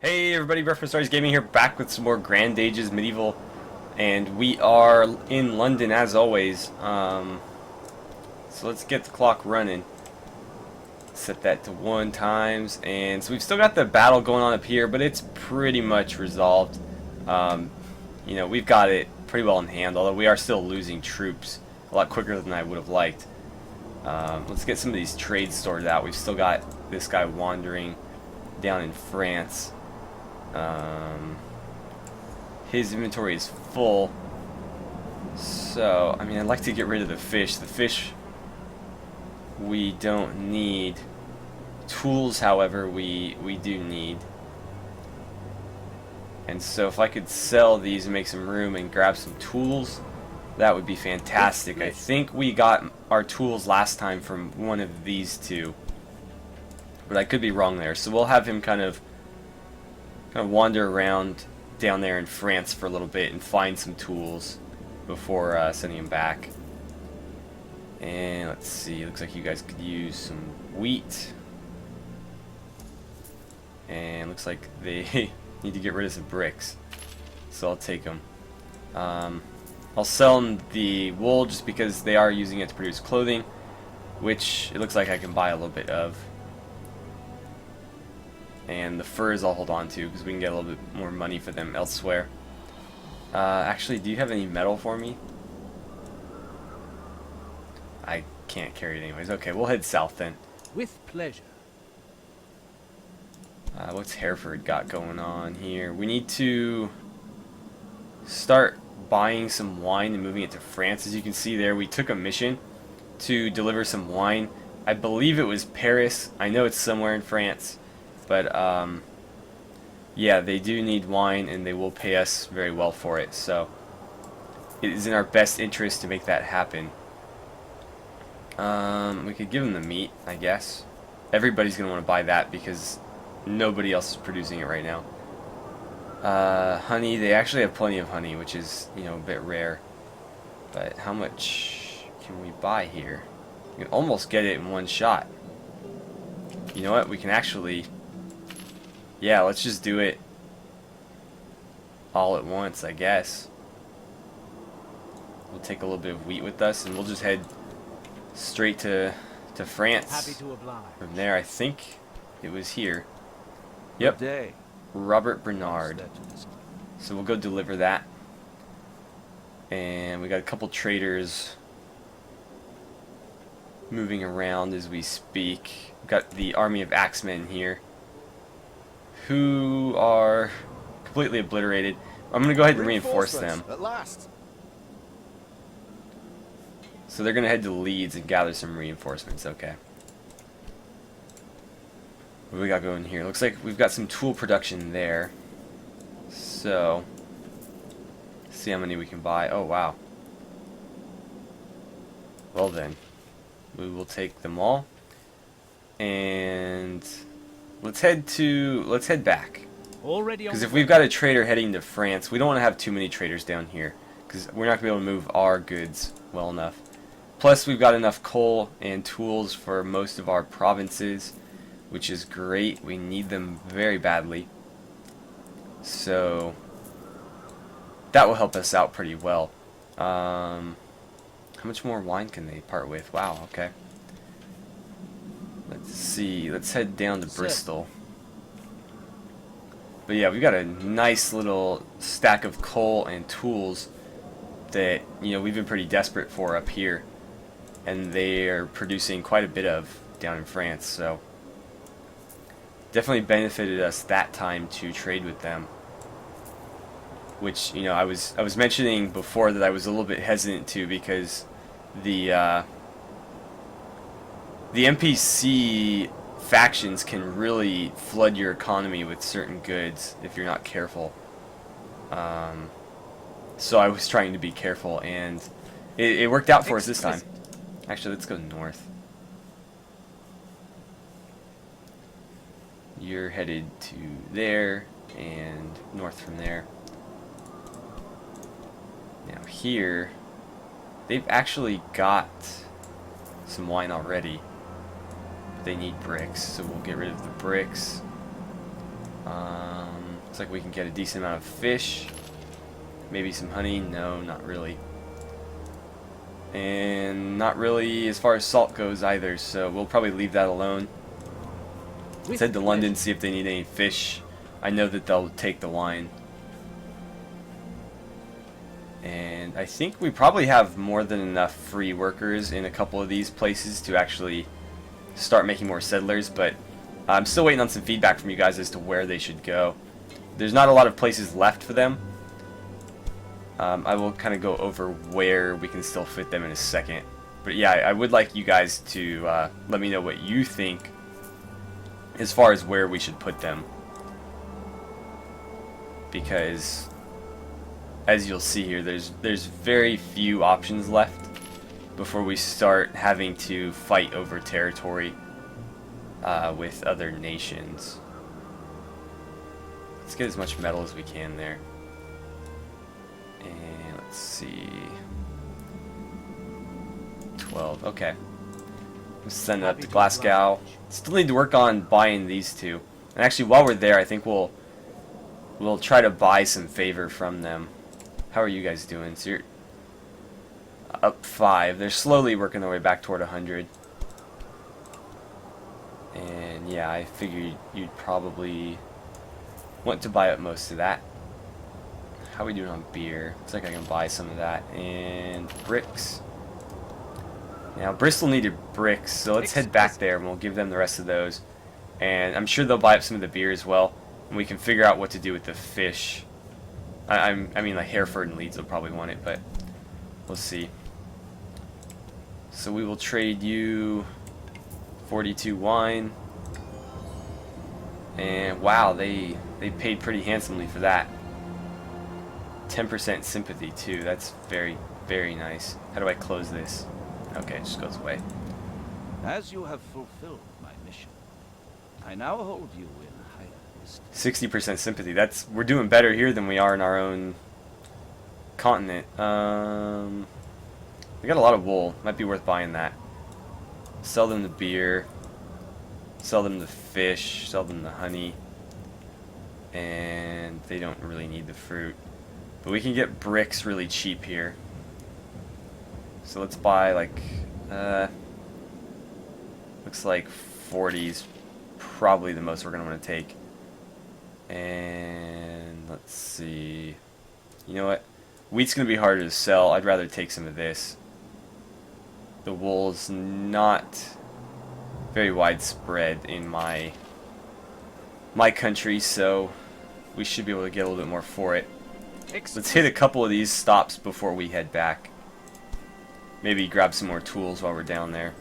Hey everybody, AstartesGaming here, back with some more Grand Ages Medieval, and we are in London as always. So let's get the clock running. Set that to 1 times, and so we've still got the battle going on up here, but it's pretty much resolved. We've got it pretty well in hand, although we are still losing troops a lot quicker than I would have liked. Let's get some of these trade stores out. We've still got this guy wandering down in France. His inventory is full, so I mean, I'd like to get rid of the fish. The fish we don't need. Tools, however, we do need. And so if I could sell these and make some room and grab some tools, that would be fantastic. I think we got our tools last time from one of these two, but I could be wrong there. So we'll have him kind of wander around down there in France for a little bit and find some tools before sending him back. And let's see, looks like you guys could use some wheat. And looks like they need to get rid of some bricks, so I'll take them. I'll sell them the wool just because they are using it to produce clothing, which it looks like I can buy a little bit of. And the furs I'll hold on to because we can get a little bit more money for them elsewhere. Actually, do you have any metal for me? I can't carry it anyways. Okay, we'll head south then. With pleasure. What's Hereford got going on here? We need to start buying some wine and moving it to France. As you can see there, we took a mission to deliver some wine. I believe it was Paris. I know it's somewhere in France. But, yeah, they do need wine, and they will pay us very well for it. So, it is in our best interest to make that happen. We could give them the meat, I guess. Everybody's going to want to buy that because nobody else is producing it right now. Honey, they actually have plenty of honey, which is, a bit rare. But how much can we buy here? You can almost get it in one shot. You know what? We can actually... Yeah, let's just do it all at once, I guess. We'll take a little bit of wheat with us, and we'll just head straight to France. Happy to oblige. From there, I think it was here. Yep, Day. Robert Bernard. So we'll go deliver that. And we got a couple traders moving around as we speak. We've got the army of axemen here, who are completely obliterated. I'm going to go ahead and reinforce them. At last. So they're going to head to Leeds and gather some reinforcements. Okay. What do we got going here? Looks like we've got some tool production there. So, let's see how many we can buy. Oh, wow. Well then, we will take them all. And... Let's head back. Because if we've got a trader heading to France, we don't want to have too many traders down here, because we're not going to be able to move our goods well enough. Plus, we've got enough coal and tools for most of our provinces, which is great. We need them very badly. So, that will help us out pretty well. How much more wine can they part with? Wow, okay. Let's see, let's head down to Bristol. But yeah, we've got a nice little stack of coal and tools that, we've been pretty desperate for up here. And they are producing quite a bit of down in France, so definitely benefited us that time to trade with them. Which, I was mentioning before that I was a little bit hesitant to, because the NPC factions can really flood your economy with certain goods if you're not careful. So I was trying to be careful, and it worked out for us this time. Actually, let's go north. You're headed to there, and north from there. Now here, they've actually got some wine already. They need bricks, so we'll get rid of the bricks. Looks like we can get a decent amount of fish. Maybe some honey. No, not really. And not really as far as salt goes either, so we'll probably leave that alone. Let's head to London, see if they need any fish. I know that they'll take the wine. And I think we probably have more than enough free workers in a couple of these places to actually start making more settlers, but I'm still waiting on some feedback from you guys as to where they should go. There's not a lot of places left for them. I will kind of go over where we can still fit them in a second. But yeah, I would like you guys to let me know what you think as far as where we should put them. Because as you'll see here, there's very few options left before we start having to fight over territory with other nations. Let's get as much metal as we can there. And let's see. 12. Okay. Let's send it up to Glasgow. Still need to work on buying these two. And actually, while we're there, I think we'll try to buy some favor from them. How are you guys doing? So you're up 5. They're slowly working their way back toward 100. And yeah, I figured you'd probably want to buy up most of that. How are we doing on beer? Looks like I can buy some of that. And bricks. Now, Bristol needed bricks, so let's head back there and we'll give them the rest of those. And I'm sure they'll buy up some of the beer as well. And we can figure out what to do with the fish. I mean, like Hereford and Leeds will probably want it, but we'll see. So we will trade you 42 wine. And wow, they paid pretty handsomely for that. 10% sympathy too. That's very, very nice. How do I close this? Okay, it just goes away. As you have fulfilled my mission, I now hold you in higher esteem. 60% sympathy. We're doing better here than we are in our own continent. We got a lot of wool. Might be worth buying that. Sell them the beer. Sell them the fish. Sell them the honey. And they don't really need the fruit. But we can get bricks really cheap here. So let's buy like, looks like 40's probably the most we're going to want to take. And let's see. You know what? Wheat's going to be harder to sell. I'd rather take some of this. The wool's not very widespread in my country, so we should be able to get a little bit more for it. Let's hit a couple of these stops before we head back. Maybe grab some more tools while we're down there.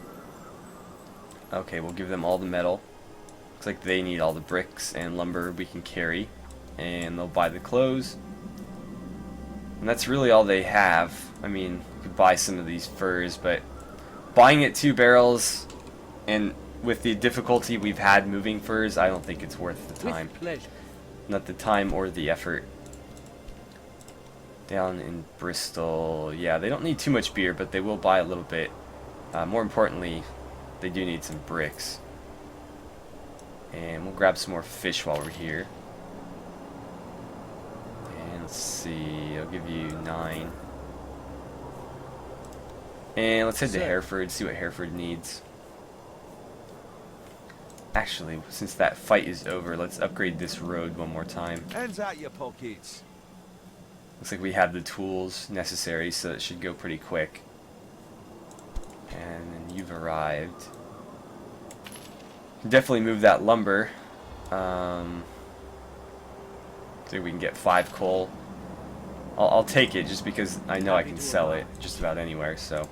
Okay, we'll give them all the metal. Looks like they need all the bricks and lumber we can carry. And they'll buy the clothes. And that's really all they have. I mean, you could buy some of these furs, but buying it 2 barrels, and with the difficulty we've had moving furs, I don't think it's worth the time. With pleasure. Not the time or the effort. Down in Bristol, yeah, they don't need too much beer, but they will buy a little bit. More importantly, they do need some bricks. And we'll grab some more fish while we're here. And let's see, I'll give you 9. And let's head to Hereford, see what Hereford needs. Actually, since that fight is over, let's upgrade this road one more time. Hands out your pockets. Looks like we have the tools necessary, so it should go pretty quick. And then you've arrived. Definitely move that lumber. See if we can get 5 coal. I'll take it just because I know I can sell it just about anywhere. So what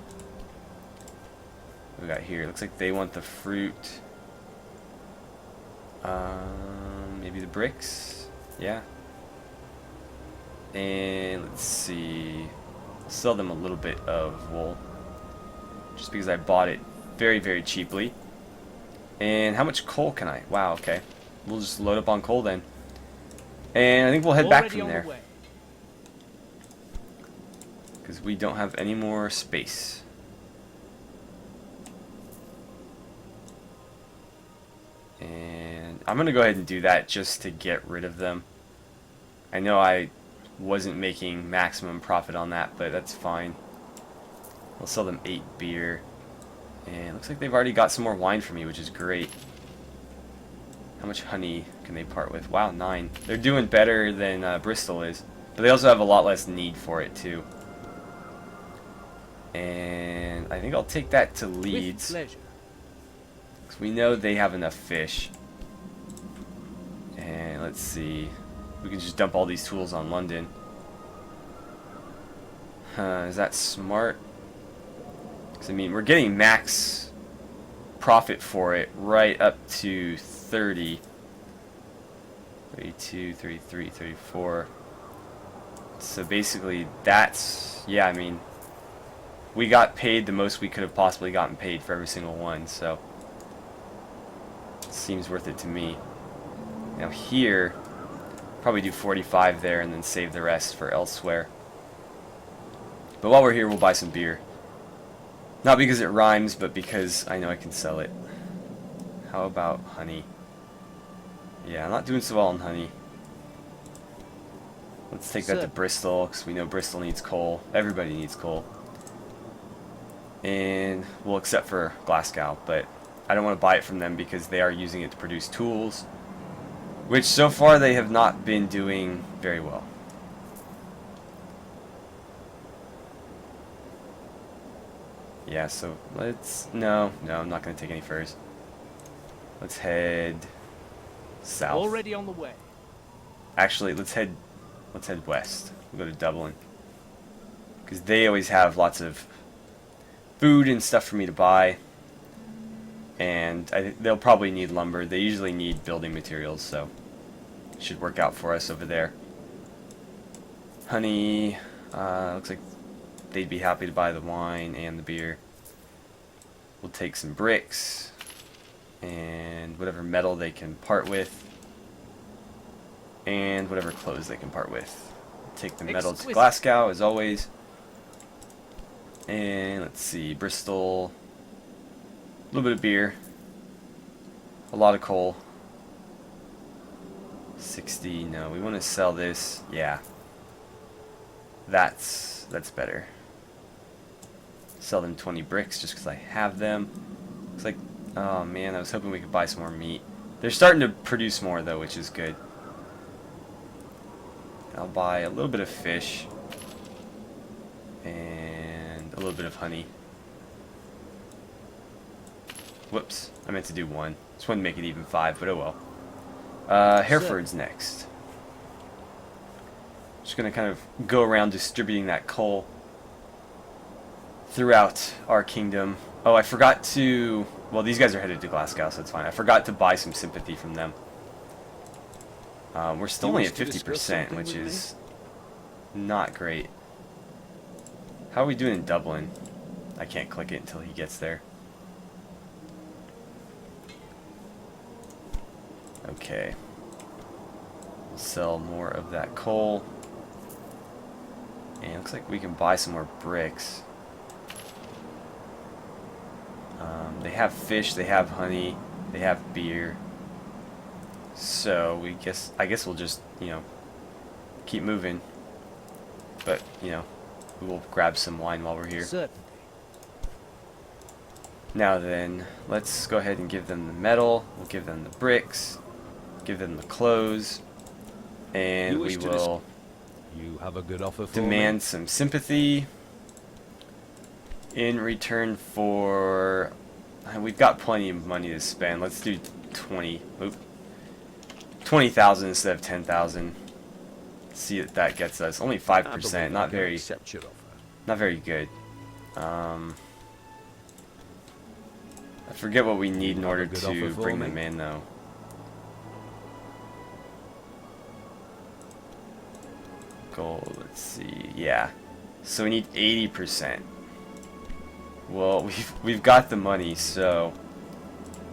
we got here? Looks like they want the fruit. Maybe the bricks. Yeah. And let's see, sell them a little bit of wool, just because I bought it very, very cheaply. And how much coal can I? Wow, okay. We'll just load up on coal then. And I think we'll head back from there, because we don't have any more space. And I'm going to go ahead and do that just to get rid of them. I know I wasn't making maximum profit on that, but that's fine. I'll sell them 8 beer. And it looks like they've already got some more wine for me, which is great. How much honey can they part with? Wow, 9. They're doing better than Bristol is. But they also have a lot less need for it, too. And I think I'll take that to Leeds. Because we know they have enough fish. And let's see. We can just dump all these tools on London. Is that smart? Because, I mean, we're getting max profit for it right up to 30. 32, 33, 34. So basically, that's... Yeah, I mean... We got paid the most we could have possibly gotten paid for every single one, so... Seems worth it to me. Now here... Probably do 45 there and then save the rest for elsewhere. But while we're here, we'll buy some beer. Not because it rhymes, but because I know I can sell it. How about honey? Yeah, I'm not doing so well on honey. Let's take that to Bristol, because we know Bristol needs coal. Everybody needs coal. And, well, except for Glasgow, but I don't want to buy it from them because they are using it to produce tools. Which, so far, they have not been doing very well. Yeah, so let's... No, I'm not going to take any furs. Let's head south. Already on the way. Actually, let's head west. We'll go to Dublin. Because they always have lots of food and stuff for me to buy. And they'll probably need lumber. They usually need building materials, so it should work out for us over there. Honey, looks like they'd be happy to buy the wine and the beer. We'll take some bricks and whatever metal they can part with, and whatever clothes they can part with. Take the metal to Glasgow as always. And let's see, Bristol. A little bit of beer, a lot of coal. 60. No, we want to sell this. Yeah, that's better. Sell them 20 bricks just because I have them. Looks like, oh man, I was hoping we could buy some more meat. They're starting to produce more though, which is good. I'll buy a little bit of fish and a little bit of honey. Whoops, I meant to do 1. Just wanted to make it even 5, but oh well. Hereford's next. Just gonna kind of go around distributing that coal throughout our kingdom. Oh, I forgot to... Well, these guys are headed to Glasgow, so it's fine. I forgot to buy some sympathy from them. We're still only at 50%, which is not great. How are we doing in Dublin? I can't click it until he gets there. Okay. Sell more of that coal. And it looks like we can buy some more bricks. They have fish, they have honey, they have beer. So I guess we'll just, you know, keep moving. But, you know, we will grab some wine while we're here. Certainly. Now then, let's go ahead and give them the metal. We'll give them the bricks. Give them the clothes. And we will You have a good offer for demand me? some sympathy in return for... We've got plenty of money to spend. Let's do 20,000 instead of 10,000. See what that gets us. Only 5%. Not very good. I forget what we need in order to bring them in, though. Gold. Let's see. Yeah. So we need 80%. Well, we've got the money, so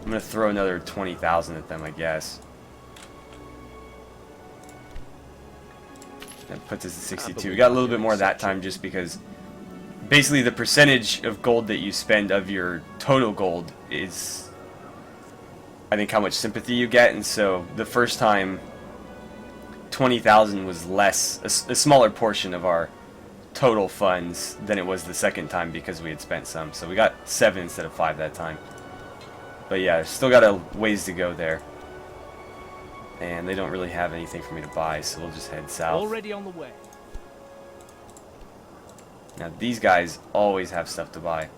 I'm gonna throw another 20,000 at them, I guess. That puts us at 62. We got a little bit more that time, just because basically the percentage of gold that you spend of your total gold is, I think, how much sympathy you get. And so the first time 20,000 was less, a smaller portion of our total funds than it was the second time because we had spent some. So we got 7 instead of 5 that time. But yeah, still got a ways to go there. And they don't really have anything for me to buy, so we'll just head south. Already on the way. Now these guys always have stuff to buy.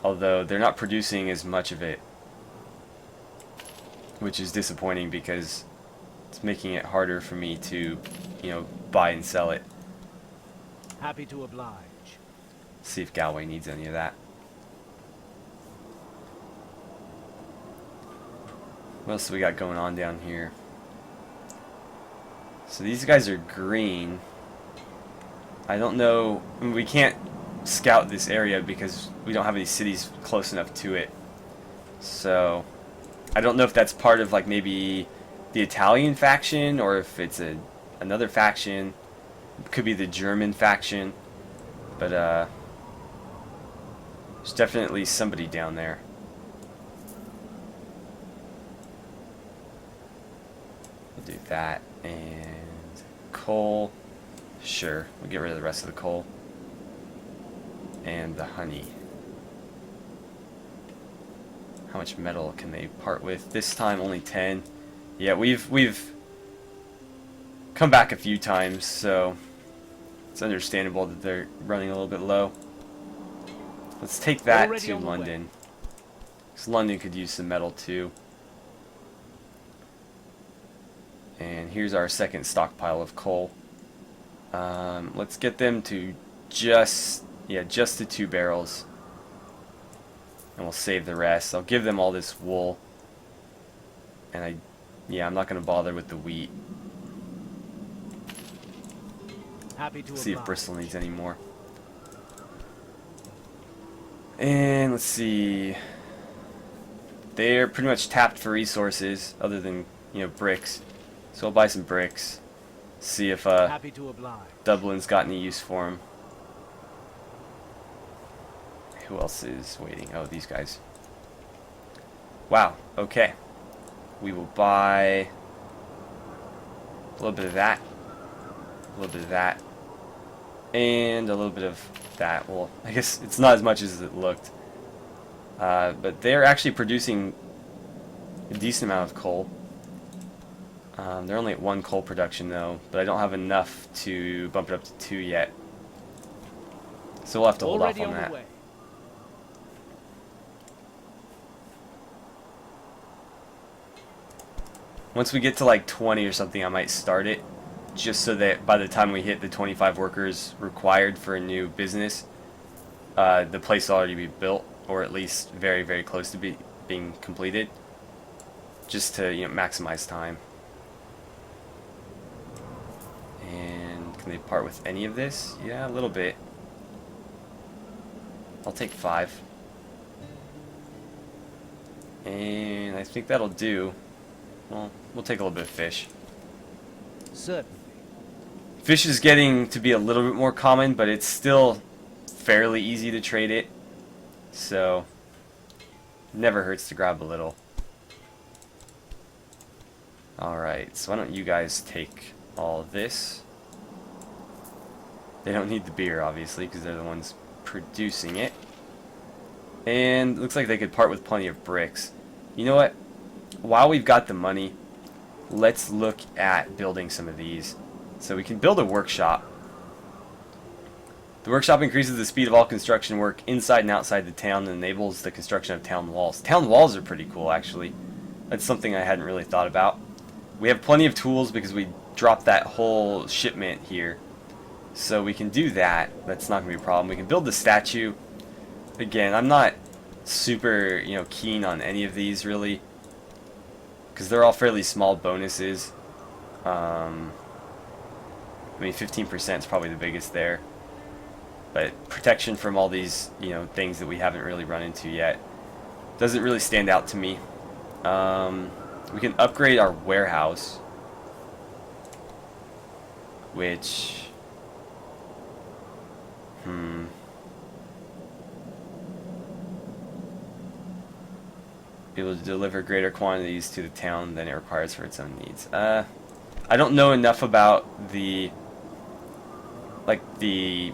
Although they're not producing as much of it. Which is disappointing because it's making it harder for me to, you know, buy and sell it. Happy to oblige. See if Galway needs any of that. What else do we got going on down here? So these guys are green. I don't know. I mean, we can't scout this area because we don't have any cities close enough to it. So I don't know if that's part of like maybe the Italian faction or if it's another faction. It could be the German faction. But there's definitely somebody down there. We'll do that. And coal. Sure, we'll get rid of the rest of the coal. And the honey. How much metal can they part with? This time only 10. Yeah, we've come back a few times, so it's understandable that they're running a little bit low. Let's take that Already to on the London. Because London could use some metal too. And here's our second stockpile of coal. Let's get them to just the 2 barrels. And we'll save the rest. I'll give them all this wool. And I'm not going to bother with the wheat. Happy to See if oblige. Bristol needs any more. And let's see. They're pretty much tapped for resources other than, you know, bricks. So I'll buy some bricks. See if Happy to oblige. Dublin's got any use for them. Who else is waiting? Oh, these guys. Wow, okay. We will buy a little bit of that, a little bit of that, and a little bit of that. Well, I guess it's not as much as it looked. But they're actually producing a decent amount of coal. They're only at 1 coal production though, but I don't have enough to bump it up to 2 yet. So we'll have to hold off Already on on that. the way. Once we get to like 20 or something, I might start it, just so that by the time we hit the 25 workers required for a new business, the place will already be built, or at least very, very close to being completed, just to, you know, maximize time. And can they part with any of this? Yeah, a little bit. I'll take 5. And I think that'll do. Well, we'll take a little bit of fish. Certainly. Fish is getting to be a little bit more common, but it's still fairly easy to trade it. So, never hurts to grab a little. Alright, so why don't you guys take all of this. They don't need the beer, obviously, because they're the ones producing it. And looks like they could part with plenty of bricks. You know what? While we've got the money, let's look at building some of these. So we can build a workshop. The workshop increases the speed of all construction work inside and outside the town and enables the construction of town walls. Town walls are pretty cool, actually. That's something I hadn't really thought about. We have plenty of tools because we dropped that whole shipment here. So we can do that. That's not going to be a problem. We can build the statue. Again, I'm not super, you know, keen on any of these, really, because they're all fairly small bonuses. I mean, 15% is probably the biggest there. But protection from all these, you know, things that we haven't really run into yet doesn't really stand out to me. We can upgrade our warehouse, which... Be able to deliver greater quantities to the town than it requires for its own needs. I don't know enough about the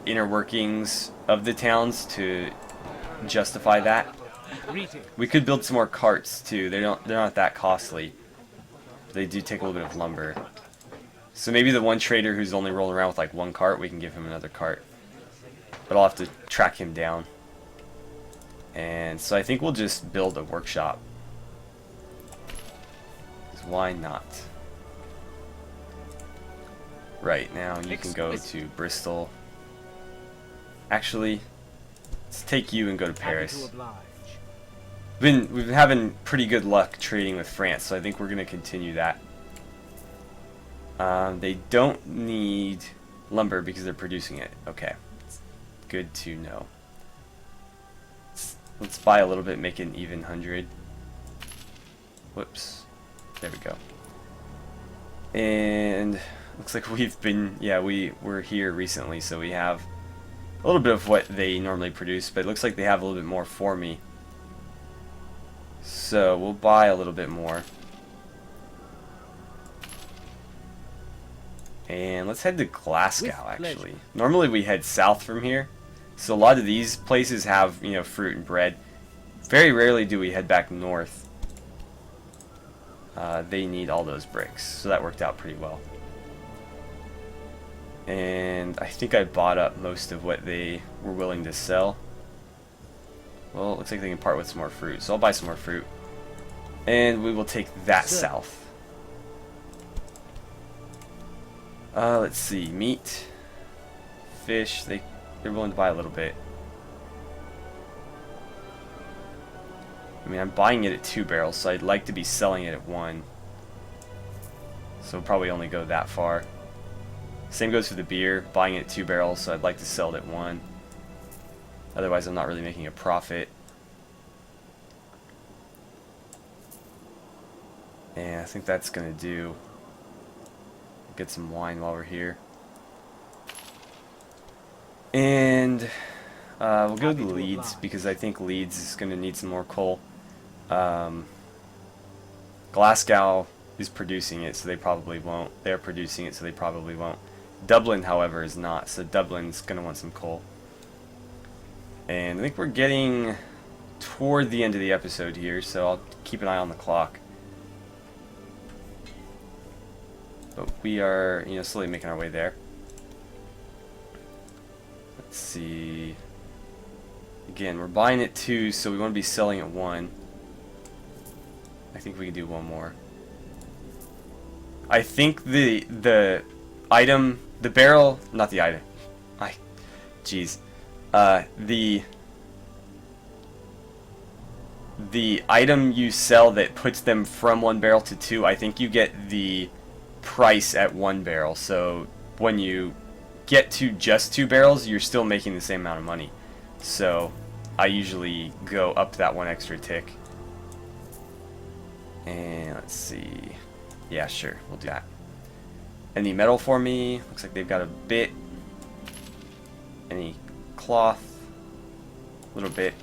inner workings of the towns to justify that. Greetings. We could build some more carts too. They're not that costly. They do take a little bit of lumber. So maybe the one trader who's only rolling around with like one cart, we can give him another cart. But I'll have to track him down. And so I think we'll just build a workshop. 'Cause why not? Right, now you can go to Bristol. Actually, let's take you and go to Happy Paris. to oblige. We've been having pretty good luck trading with France, so I think we're going to continue that. They don't need lumber because they're producing it. Okay, good to know. Let's buy a little bit, make it an even 100. Whoops. There we go. And looks like we've been, yeah, we were here recently, so we have a little bit of what they normally produce, but it looks like they have a little bit more for me. So we'll buy a little bit more. And let's head to Glasgow, actually. Normally we head south from here. So a lot of these places have, you know, fruit and bread. Very rarely do we head back north. They need all those bricks. So that worked out pretty well. And I think I bought up most of what they were willing to sell. Well, it looks like they can part with some more fruit. So I'll buy some more fruit. And we will take that south. Let's see. Meat. Fish. They're willing to buy a little bit. I mean, I'm buying it at 2 barrels, so I'd like to be selling it at 1. So we'll probably only go that far. Same goes for the beer. Buying it at 2 barrels, so I'd like to sell it at 1. Otherwise, I'm not really making a profit. And I think that's going to do. Get some wine while we're here. And we'll go to Leeds, because I think Leeds is going to need some more coal. Glasgow is producing it, so they probably won't. They're producing it, so they probably won't. Dublin, however, is not, so Dublin's going to want some coal. And I think we're getting toward the end of the episode here, so I'll keep an eye on the clock. But we are, you know, slowly making our way there. Let's see. Again, we're buying at 2, so we want to be selling at 1. I think we can do one more. I think the item, the barrel, not the item. Jeez. The item you sell that puts them from 1 barrel to 2, I think you get the price at 1 barrel. So when you get to just 2 barrels, you're still making the same amount of money. So I usually go up that 1 extra tick. And let's see. Yeah, sure, we'll do that. Any metal for me? Looks like they've got a bit. Any cloth? A little bit.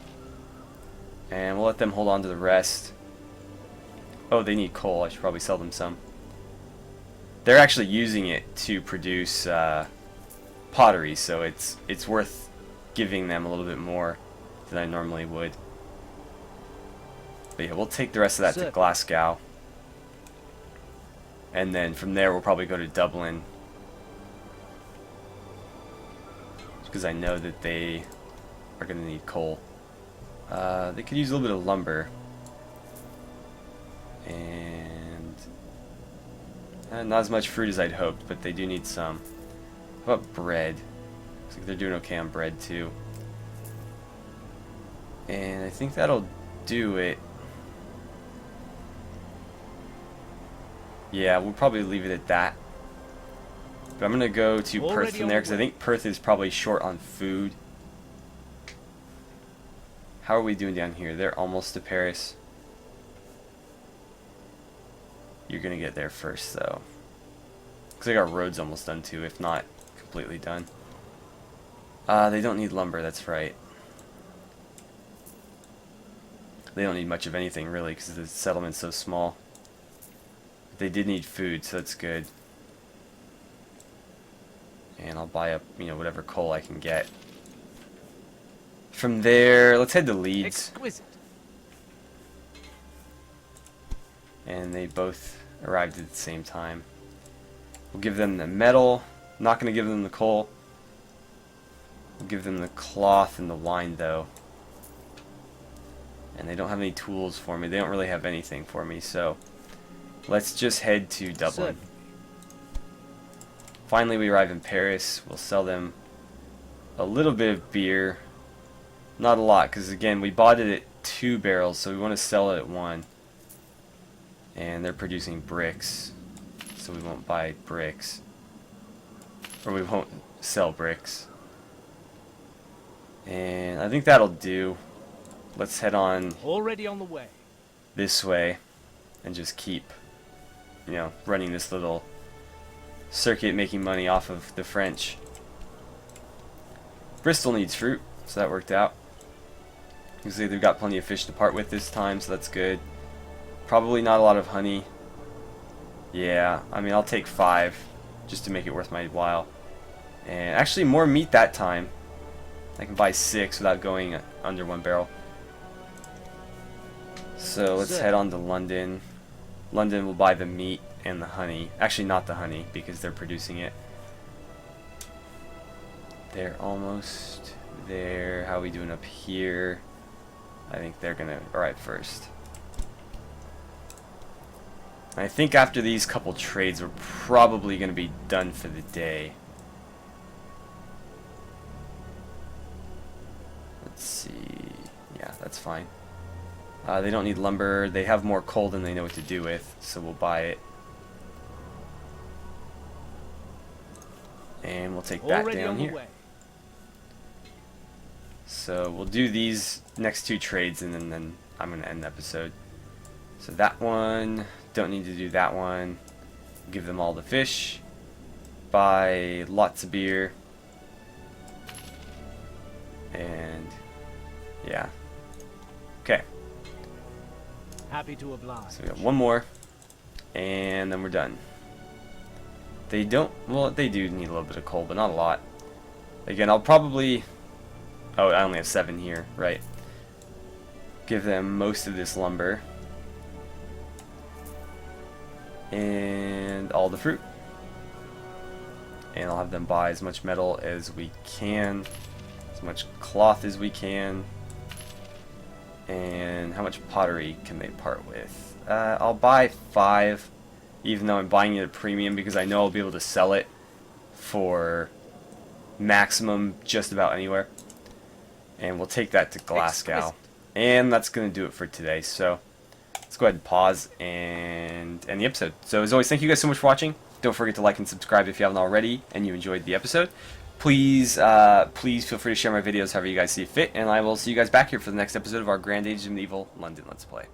And we'll let them hold on to the rest. Oh, they need coal. I should probably sell them some. They're actually using it to produce pottery, so it's worth giving them a little bit more than I normally would. But yeah, we'll take the rest of that to Glasgow. And then from there we'll probably go to Dublin. Because I know that they are going to need coal. They could use a little bit of lumber. And not as much fruit as I'd hoped, but they do need some. How about bread? Looks like they're doing okay on bread too. And I think that'll do it. Yeah, we'll probably leave it at that. But I'm going to go to Perth from there, because I think Perth is probably short on food. How are we doing down here? They're almost to Paris. You're going to get there first, though. Looks like our road's almost done, too, if not completely done. They don't need lumber, that's right. They don't need much of anything, really, because the settlement's so small. They did need food, so that's good. And I'll buy up, you know, whatever coal I can get. From there, let's head to Leeds. Exquisite. And they both arrived at the same time. We'll give them the metal. Not going to give them the coal. We'll give them the cloth and the wine, though. And they don't have any tools for me. They don't really have anything for me, so let's just head to Dublin. Certainly. Finally, we arrive in Paris. We'll sell them a little bit of beer. Not a lot, because again, we bought it at 2 barrels, so we want to sell it at 1. And they're producing bricks, so we won't buy bricks. Or we won't sell bricks. And I think that'll do. Let's head on Already on the way. this way and just keep, you know, running this little circuit, making money off of the French. Bristol needs fruit, so that worked out. You can see they've got plenty of fish to part with this time, so that's good. Probably not a lot of honey. Yeah, I mean, I'll take 5 just to make it worth my while. And actually more meat that time. I can buy 6 without going under 1 barrel. So let's head on to London. London will buy the meat and the honey. Actually, not the honey, because they're producing it. They're almost there. How are we doing up here? I think they're gonna arrive first. I think after these couple trades, we're probably gonna be done for the day. Let's see. Yeah, that's fine. They don't need lumber. They have more coal than they know what to do with, so we'll buy it. And we'll take that Already down on the here. way. So we'll do these next 2 trades, and then I'm going to end the episode. So that one, don't need to do that one. Give them all the fish. Buy lots of beer. And yeah. Okay. Happy to oblige. So we got one more, and then we're done. They don't, well, they do need a little bit of coal, but not a lot. Again, I'll probably, oh, I only have 7 here, right. Give them most of this lumber. And all the fruit. And I'll have them buy as much metal as we can, as much cloth as we can. And how much pottery can they part with? I'll buy 5, even though I'm buying it at a premium, because I know I'll be able to sell it for maximum just about anywhere. And we'll take that to Glasgow. Exquisite. And that's going to do it for today. So let's go ahead and pause and end the episode. So as always, thank you guys so much for watching. Don't forget to like and subscribe if you haven't already and you enjoyed the episode. Please feel free to share my videos however you guys see fit, and I will see you guys back here for the next episode of our Grand Age of Medieval London Let's Play.